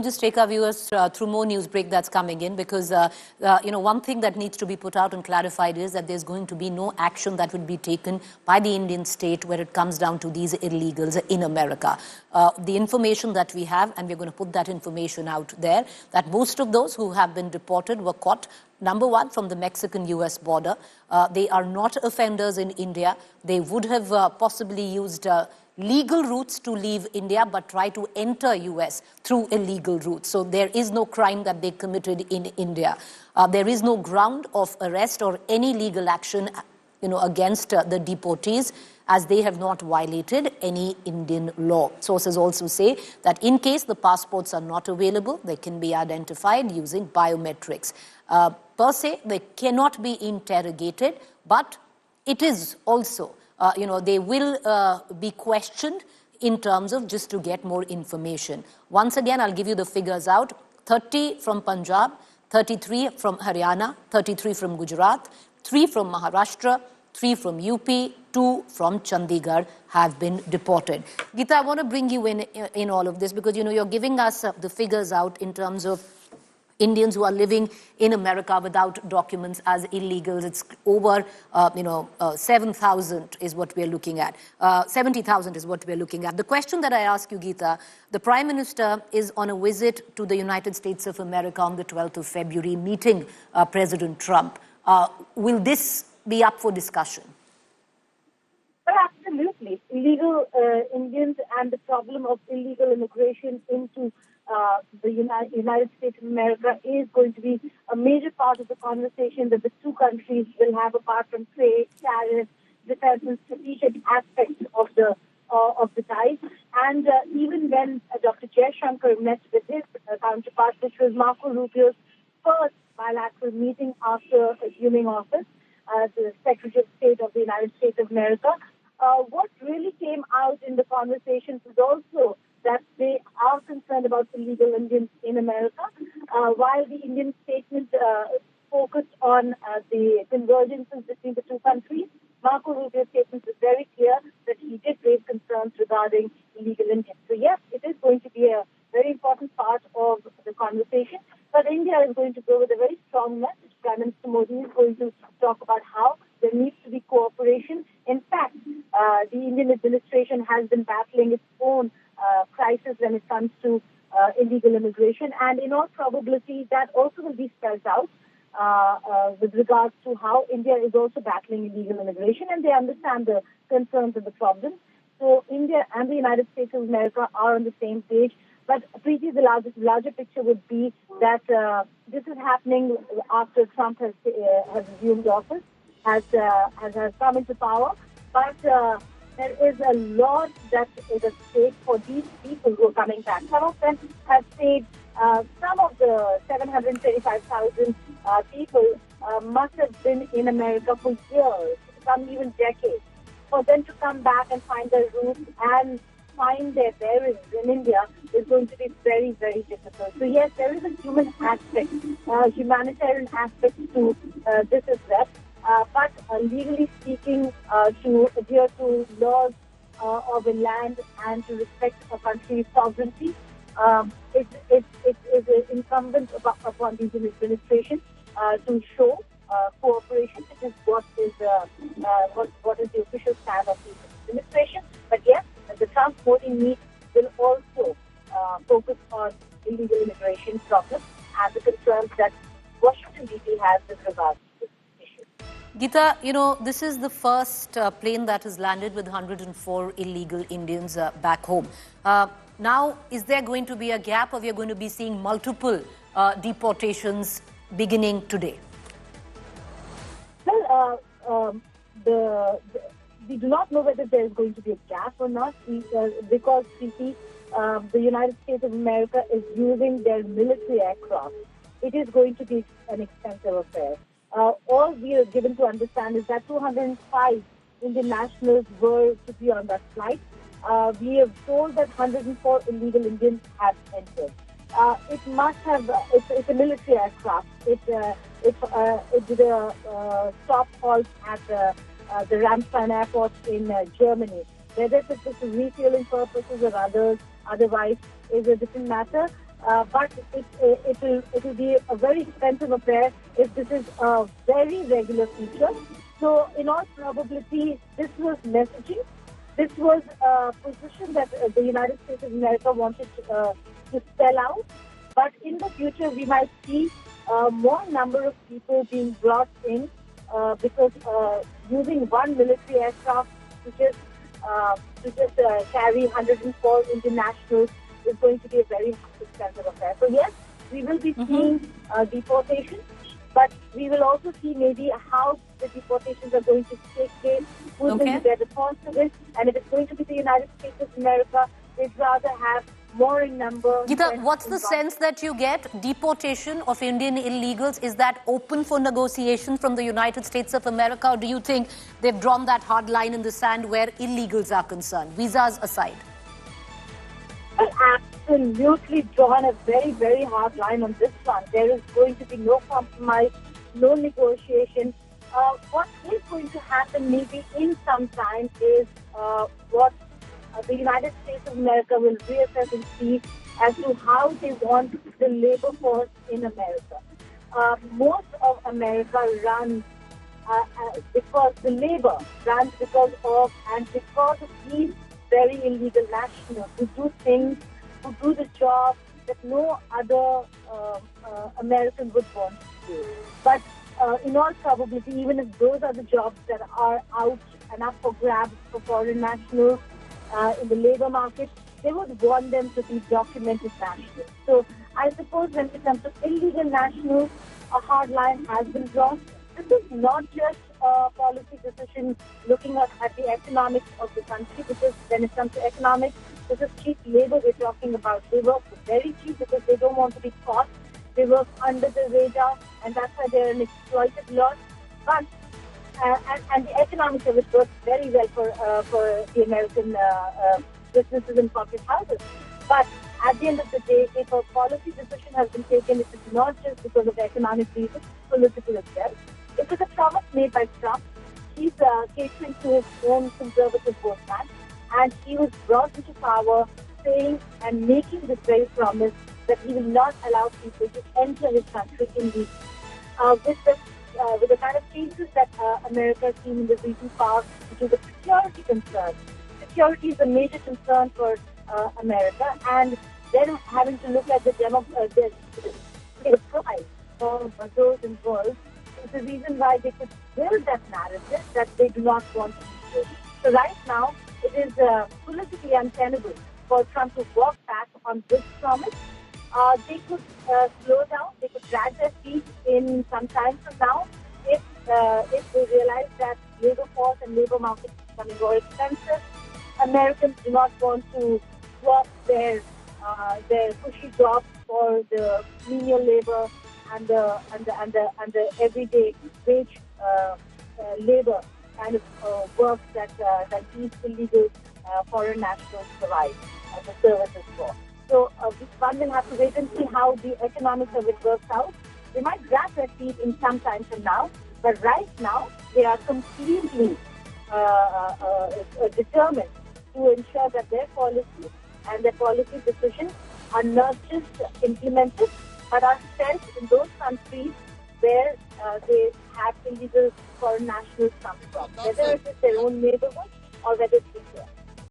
Just take our viewers through more news break that's coming in because, one thing that needs to be put out and clarified is that there's going to be no action that would be taken by the Indian state where it comes down to these illegals in America. The information that we have, and we're going to put that information out there, that most of those who have been deported were caught, number one, from the Mexican-US border. They are not offenders in India. They would have possibly used legal routes to leave India but try to enter US through illegal routes. So there is no crime that they committed in India. There is no ground of arrest or any legal action against the deportees, as they have not violated any Indian law. Sources also say that in case the passports are not available, they can be identified using biometrics. Per se, they cannot be interrogated, but it is also they will be questioned in terms of just to get more information. Once again, I'll give you the figures out. 30 from Punjab, 33 from Haryana, 33 from Gujarat, 3 from Maharashtra, 3 from UP, 2 from Chandigarh have been deported. Geeta, I want to bring you in all of this because, you're giving us the figures out in terms of Indians who are living in America without documents as illegals. It's over, 7,000 is what we're looking at. 70,000 is what we're looking at. The question that I ask you, Geeta, the Prime Minister is on a visit to the United States of America on the 12th of February, meeting President Trump. Will this be up for discussion? Well, absolutely. Illegal Indians and the problem of illegal immigration into the United States of America is going to be a major part of the conversation that the two countries will have, apart from trade, tariffs, defense, and strategic aspects of the ties. And even when Dr. Jaishankar met with his counterpart, which was Marco Rubio's first bilateral meeting after assuming office as the Secretary of State of the United States of America, what really came out in the conversations was also that they are concerned about illegal Indians in America. While the Indian statement focused on the convergences between the two countries, Marco Rubio's statement was very clear that he did raise concerns regarding illegal Indians. So yes, it is going to be a very important part of the conversation, but India is going to go with a very strong message. Prime Minister Modi is going to talk about how there needs to be cooperation. In fact, the Indian administration has been battling its own crisis when it comes to illegal immigration, and in all probability that also will be spelled out with regards to how India is also battling illegal immigration, and they understand the concerns and the problems. So India and the United States of America are on the same page. But Preeti, the larger picture would be that this is happening after Trump has assumed office, has come into power, but there is a lot that is at stake for these people who are coming back. Some of them have stayed, some of the 725,000 people must have been in America for years, some even decades. For them to come back and find their roots and find their bearings in India is going to be very, very difficult. So yes, there is a human aspect, humanitarian aspect to this as well. But legally speaking, to adhere to laws of a land and to respect a country's sovereignty, it is incumbent upon the Indian administration to show cooperation, which is what is the official stand of the administration. But yes, the Trump-Modi meet will also focus on illegal immigration problems and the concerns that Washington D.C. has with regards to this issue. Geeta, this is the first plane that has landed with 104 illegal Indians back home. Now, is there going to be a gap, or we are going to be seeing multiple deportations beginning today? Well, we do not know whether there is going to be a gap or not, because the United States of America is using their military aircraft. It is going to be an expensive affair. All we are given to understand is that 205 Indian nationals were to be on that flight. We have told that 104 illegal Indians have entered. It must have. It's a military aircraft. It did a stop halt at the Ramstein airport in Germany. Whether it's for refueling purposes or otherwise is a different matter. but it will be a very expensive affair if this is a very regular feature. So, in all probability, this was messaging. This was a position that the United States of America wanted to spell out. But in the future, we might see more number of people being brought in because using one military aircraft to just carry 104 internationals is going to be a very expensive affair. So yes, we will be seeing deportation, but we will also see maybe how the deportations are going to take place, who's going to bear the cost of it, and if it's going to be the United States of America, they'd rather have more in number. Geeta, what's the sense that you get? Deportation of Indian illegals, is that open for negotiation from the United States of America, or do you think they've drawn that hard line in the sand where illegals are concerned, visas aside? Well, absolutely drawn a very, very hard line on this one. There is going to be no compromise, no negotiation. What is going to happen maybe in some time is what the United States of America will reassess and see as to how they want the labor force in America. Most of America runs because the labor runs because of these very illegal nationals who do things, who do the job that no other American would want to do. But in all probability, even if those are the jobs that are out and up for grabs for foreign nationals in the labor market, they would want them to be documented nationals. So I suppose when it comes to illegal nationals, a hard line has been drawn. This is not just a policy decision looking at the economics of the country, because when it comes to economics, this is cheap labor we're talking about. They work very cheap because they don't want to be caught. They work under the radar, and that's why they're an exploited lot. But and the economics of it works very well for the American businesses and corporate houses. But at the end of the day, if a policy decision has been taken, it is not just because of economic reasons, political as well. It was a promise made by Trump. He's catering to his own conservative vote bank, and he was brought into power saying and making this very promise that he will not allow people to enter his country illegally. With the kind of changes that America has seen in the recent past, which is the security concern. Security is a major concern for America, and then having to look at the price for those involved is the reason why they could build that narrative that they do not want to do. So right now, it is politically untenable for Trump to walk back on this promise. They could slow down, they could drag their feet in some time from now if they realize that labor force and labor market is becoming more expensive. Americans do not want to swap their cushy jobs for the menial labor and the everyday wage labor kind of work that these illegal foreign nationals provide the services for. So one will have to wait and see how the economics of it works out. They might drag their feet in some time from now, but right now they are completely determined to ensure that their policy and their policy decisions are not just implemented, but are